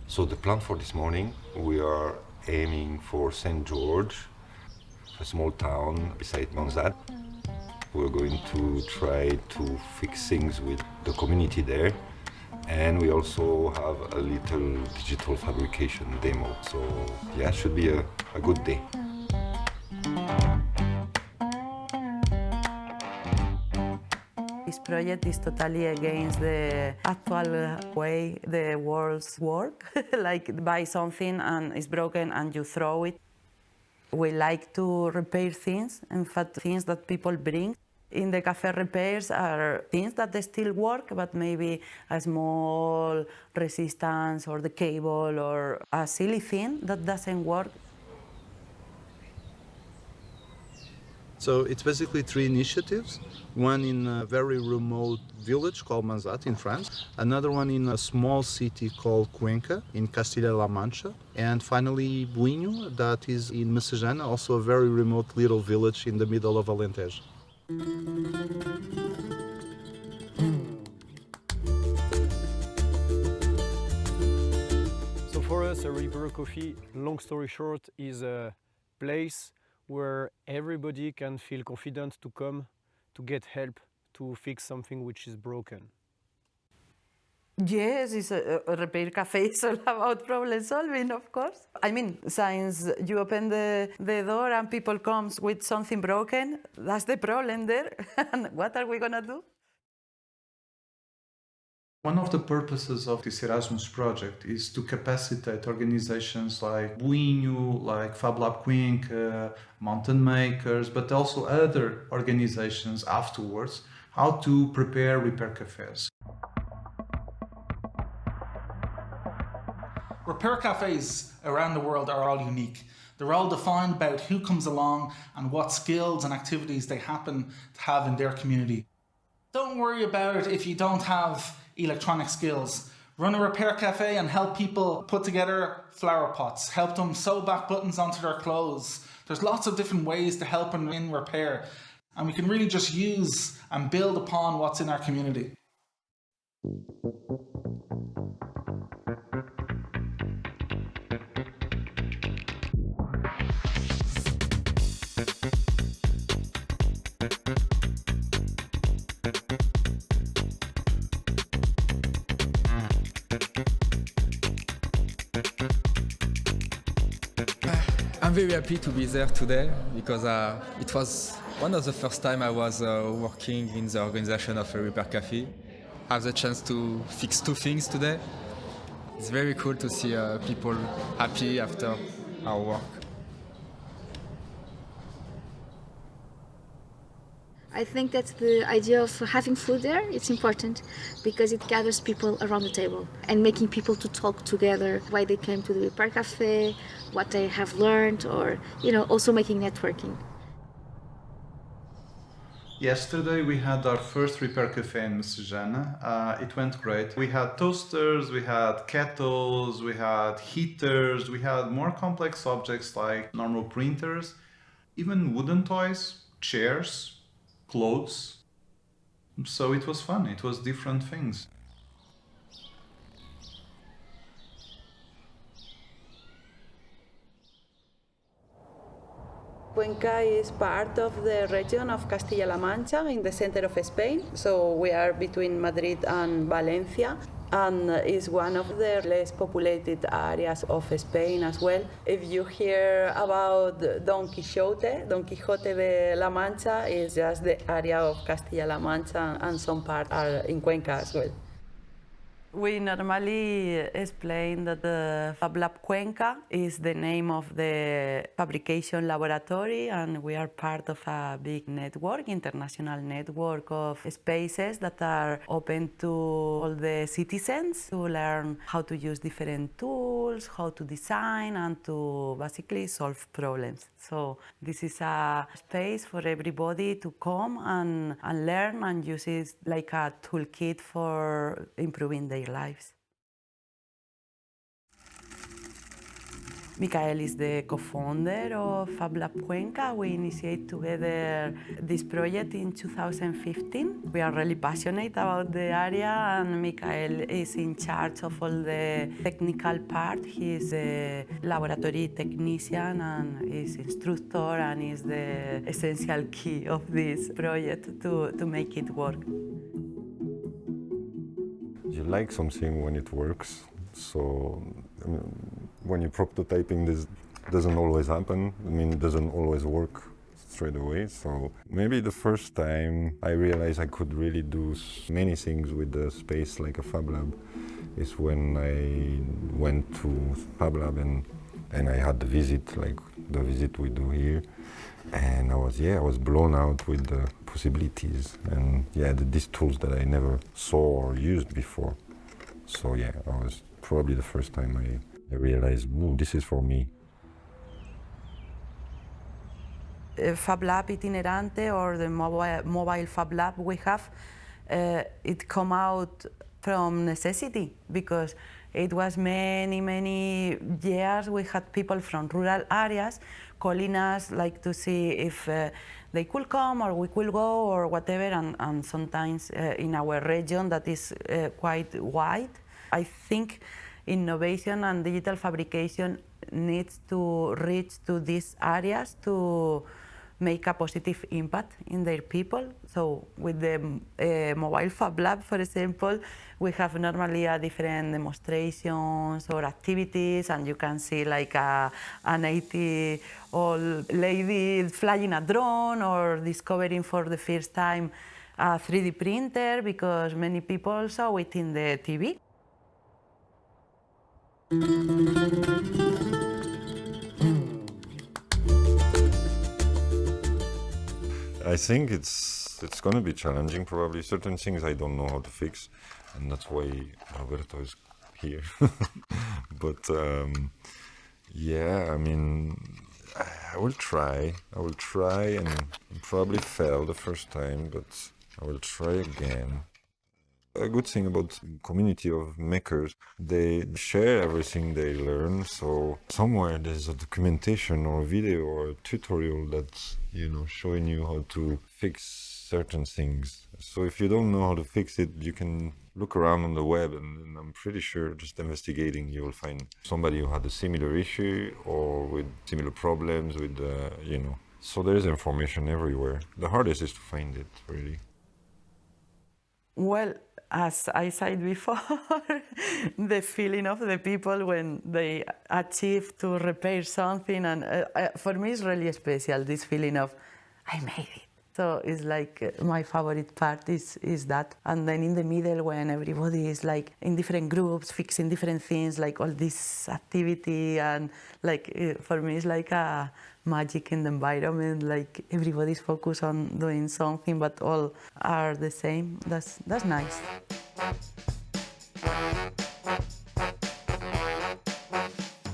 So the plan for this morning, we are aiming for St. George, a small town beside Manzat. We're going to try to fix things with the community there. And we also have a little digital fabrication demo. So yeah, it should be a good day. This project is totally against the actual way the worlds work, like buy something and it's broken and you throw it. We like to repair things, in fact, things that people bring. In the cafe repairs are things that they still work, but maybe a small resistance or the cable or a silly thing that doesn't work. So it's basically three initiatives. One in a very remote village called Manzat in France, another one in a small city called Cuenca in Castilla-La Mancha, and finally Buinho, that is in Messejana, also a very remote little village in the middle of Alentejo. So for us, a Werepair Coffee, long story short, is a place where everybody can feel confident to come to get help to fix something which is broken. Yes, it's a repair cafe. It's all about problem solving, of course. I mean, since you open the door and people comes with something broken, that's the problem there. And what are we gonna do? One of the purposes of this Erasmus project is to capacitate organizations like Buinho, like Fab Lab Cuenca, Mountain Makers, but also other organizations afterwards, how to prepare repair cafes. Repair cafes around the world are all unique. They're all defined about who comes along and what skills and activities they happen to have in their community. Don't worry about it if you don't have electronic skills. Run a repair cafe and help people put together flower pots, help them sew back buttons onto their clothes. There's lots of different ways to help in repair, and we can really just use and build upon what's in our community. I'm very happy to be there today because it was one of the first time I was working in the organization of a repair cafe. I have the chance to fix two things today. It's very cool to see people happy after our work. I think that the idea of having food there, it's important because it gathers people around the table and making people to talk together why they came to the Werepair Cafe, what they have learned, or also making networking. Yesterday we had our first repair cafe in Messejana. It went great. We had toasters, we had kettles, we had heaters, we had more complex objects like normal printers, even wooden toys, chairs, clothes. So it was fun, it was different things. Cuenca is part of the region of Castilla-La Mancha in the center of Spain. So we are between Madrid and Valencia, and is one of the less populated areas of Spain as well. If you hear about Don Quixote de La Mancha is just the area of Castilla-La Mancha, and some parts are in Cuenca as well. We normally explain that the Fab Lab Cuenca is the name of the fabrication laboratory, and we are part of a big network, international network of spaces that are open to all the citizens to learn how to use different tools, how to design, and to basically solve problems. So this is a space for everybody to come and learn and use it like a toolkit for improving their lives. Michael is the co-founder of FabLab Cuenca. We initiated together this project in 2015. We are really passionate about the area, and Michael is in charge of all the technical part. He is a laboratory technician and is instructor and is the essential key of this project to make it work. You like something when it works, so I mean, when you're prototyping, this doesn't always happen. I mean, it doesn't always work straight away. So maybe the first time I realized I could really do many things with the space like a Fab Lab is when I went to Fab Lab and I had the visit, like the visit we do here. And I was blown out with the possibilities and these tools that I never saw or used before. So I was probably the first time I realized, this is for me. Fab Lab Itinerante, or the mobile Fab Lab we have, it come out from necessity, because it was many years we had people from rural areas calling us like to see if they could come or we could go or whatever, and sometimes in our region that is quite wide. I think innovation and digital fabrication needs to reach to these areas to make a positive impact in their people. So with the mobile Fab Lab, for example, we have normally a different demonstrations or activities, and you can see like an 80-old lady flying a drone or discovering for the first time a 3D printer, because many people saw it in the TV. I think it's going to be challenging, probably. Certain things I don't know how to fix, and that's why Roberto is here. But I mean, I will try and probably fail the first time, but I will try again. A good thing about community of makers, they share everything they learn. So somewhere there's a documentation or a video or a tutorial that's, showing you how to fix certain things. So if you don't know how to fix it, you can look around on the web, and I'm pretty sure just investigating, you will find somebody who had a similar issue or with similar problems with, So there's information everywhere. The hardest is to find it, really. Well, as I said before, the feeling of the people when they achieve to repair something, and for me it's really special, this feeling of, I made it. So it's like my favorite part is that. And then in the middle, when everybody is like in different groups, fixing different things, like all this activity, and like for me it's like a magic in the environment, like everybody's focused on doing something, but all are the same. That's nice.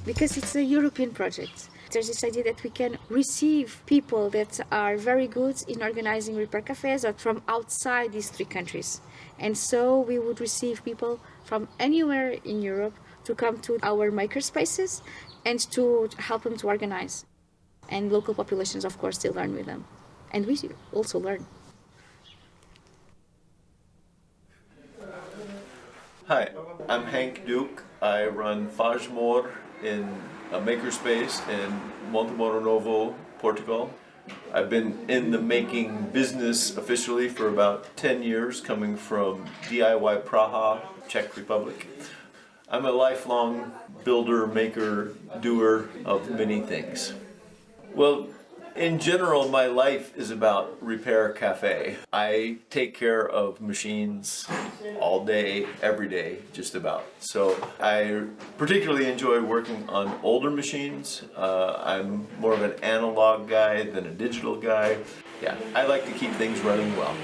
Because it's a European project. There's this idea that we can receive people that are very good in organizing repair cafes from outside these three countries. And so we would receive people from anywhere in Europe to come to our makerspaces and to help them to organize. And local populations, of course, they learn with them. And we also learn. Hi, I'm Hank Duke. I run Fajmor in a makerspace in Montemoro Novo, Portugal. I've been in the making business officially for about 10 years, coming from DIY Praha, Czech Republic. I'm a lifelong builder, maker, doer of many things. Well, in general, my life is about Repair Cafe. I take care of machines all day, every day, just about. So I particularly enjoy working on older machines. I'm more of an analog guy than a digital guy. Yeah, I like to keep things running well.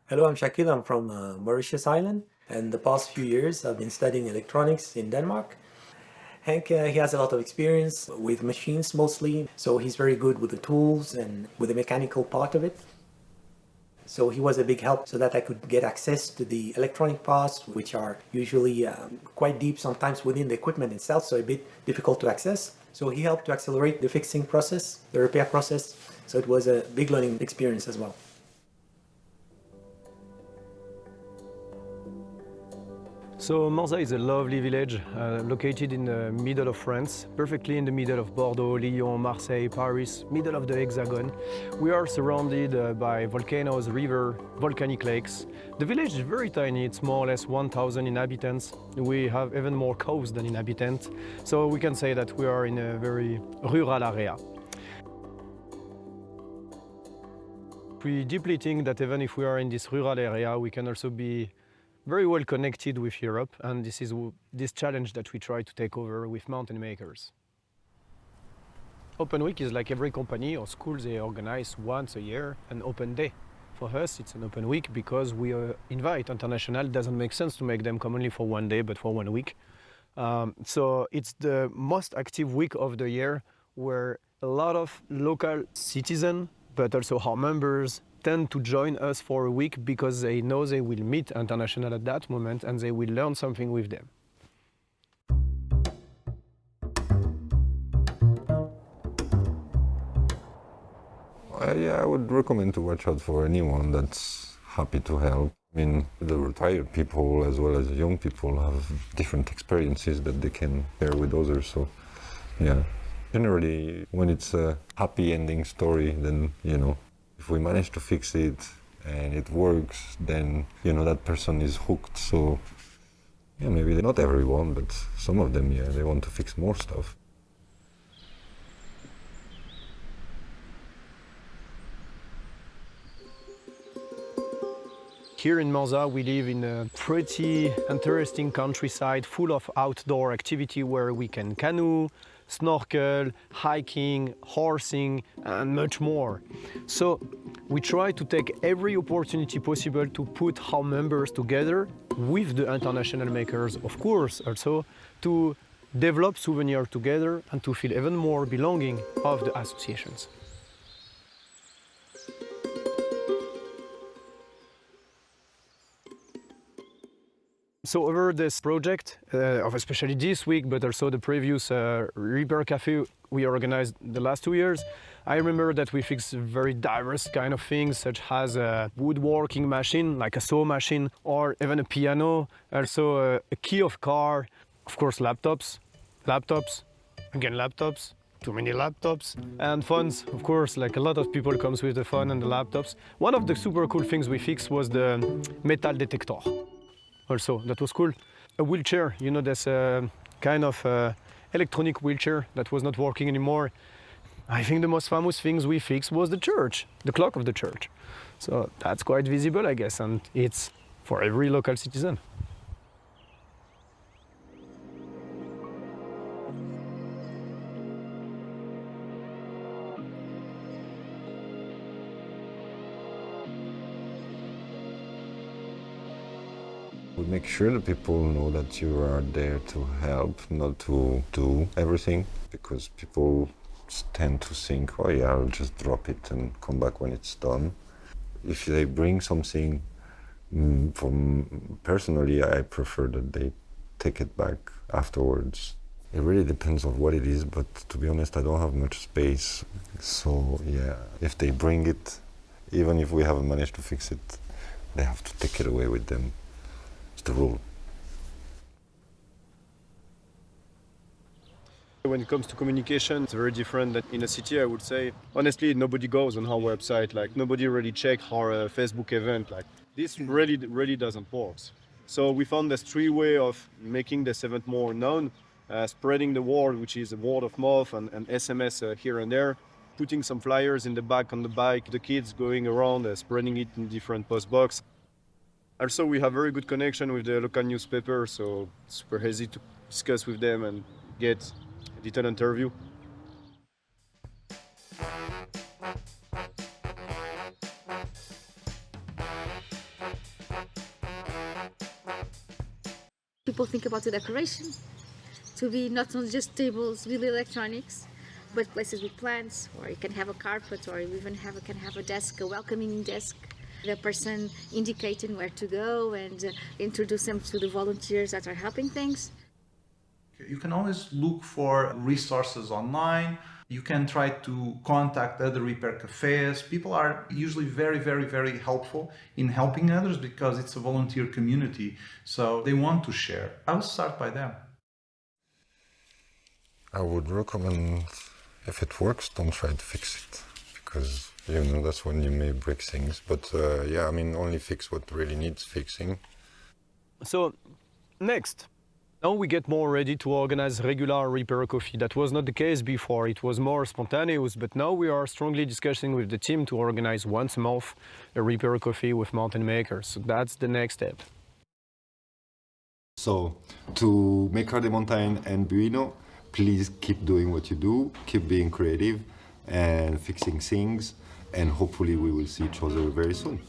Hello, I'm Shakil. I'm from Mauritius Island, and the past few years I've been studying electronics in Denmark. Hank, he has a lot of experience with machines mostly, so he's very good with the tools and with the mechanical part of it. So he was a big help so that I could get access to the electronic parts, which are usually quite deep sometimes within the equipment itself, so a bit difficult to access. So he helped to accelerate the fixing process, the repair process. So it was a big learning experience as well. So Manza is a lovely village located in the middle of France, perfectly in the middle of Bordeaux, Lyon, Marseille, Paris, middle of the hexagon. We are surrounded by volcanoes, river, volcanic lakes. The village is very tiny, it's more or less 1,000 inhabitants. We have even more cows than inhabitants, so we can say that we are in a very rural area. We deeply think that even if we are in this rural area, we can also be very well connected with Europe, and this is this challenge that we try to take over with mountain makers. Open Week is like every company or school, they organize once a year an open day. For us, it's an open week because we invite international. It doesn't make sense to make them come only for one day, but for 1 week. So it's the most active week of the year where a lot of local citizens, but also our members, tend to join us for a week because they know they will meet international at that moment and they will learn something with them. Yeah, I would recommend to watch out for anyone that's happy to help. I mean, the retired people as well as young people have different experiences that they can share with others. So, yeah, generally, when it's a happy ending story, then, you know, if we manage to fix it and it works, then, you know, that person is hooked. So, yeah, maybe not everyone, but some of them, yeah, they want to fix more stuff. Here in Manza, we live in a pretty interesting countryside full of outdoor activity where we can canoe, snorkel, hiking, horsing, and much more. So we try to take every opportunity possible to put our members together with the international makers, of course, also to develop souvenirs together and to feel even more belonging of the associations. So over this project, especially this week, but also the previous Werepair Cafe we organized the last 2 years, I remember that we fixed very diverse kind of things, such as a woodworking machine, like a saw machine, or even a piano, also a key of car, of course laptops, again laptops, too many laptops, and phones, of course, like a lot of people comes with the phone and the laptops. One of the super cool things we fixed was the metal detector. Also, that was cool. A wheelchair, you know, there's a kind of electronic wheelchair that was not working anymore. I think the most famous things we fixed was the church, the clock of the church. So that's quite visible, I guess, and it's for every local citizen. We make sure that people know that you are there to help, not to do everything, because people tend to think, oh yeah, I'll just drop it and come back when it's done. If they bring something, personally, I prefer that they take it back afterwards. It really depends on what it is, but to be honest, I don't have much space. So yeah, if they bring it, even if we haven't managed to fix it, they have to take it away with them. The rule. When it comes to communication, it's very different than in a city, I would say. Honestly, nobody goes on our website, like nobody really checks our Facebook event. Like this really doesn't work. So we found this 3 way of making this event more known, spreading the word, which is word of mouth and SMS here and there, putting some flyers in the back on the bike, the kids going around, spreading it in different post box. Also, we have very good connection with the local newspaper, so it's super easy to discuss with them and get a detailed interview. People think about the decoration to be not only just tables with electronics, but places with plants, or you can have a carpet, or you even can have a desk, a welcoming desk, the person indicating where to go and introduce them to the volunteers that are helping things. You can always look for resources online. You can try to contact other repair cafes. People are usually very, very, very helpful in helping others because it's a volunteer community. So they want to share. I would start by them. I would recommend, if it works, don't try to fix it, because that's when you may break things. But yeah, I mean, only fix what really needs fixing. So, next. Now we get more ready to organize regular repair coffee. That was not the case before. It was more spontaneous, but now we are strongly discussing with the team to organize once a month a repair coffee with mountain makers. So that's the next step. So, to Maker de Montagne and Buino, please keep doing what you do, keep being creative and fixing things, and hopefully we will see each other very soon.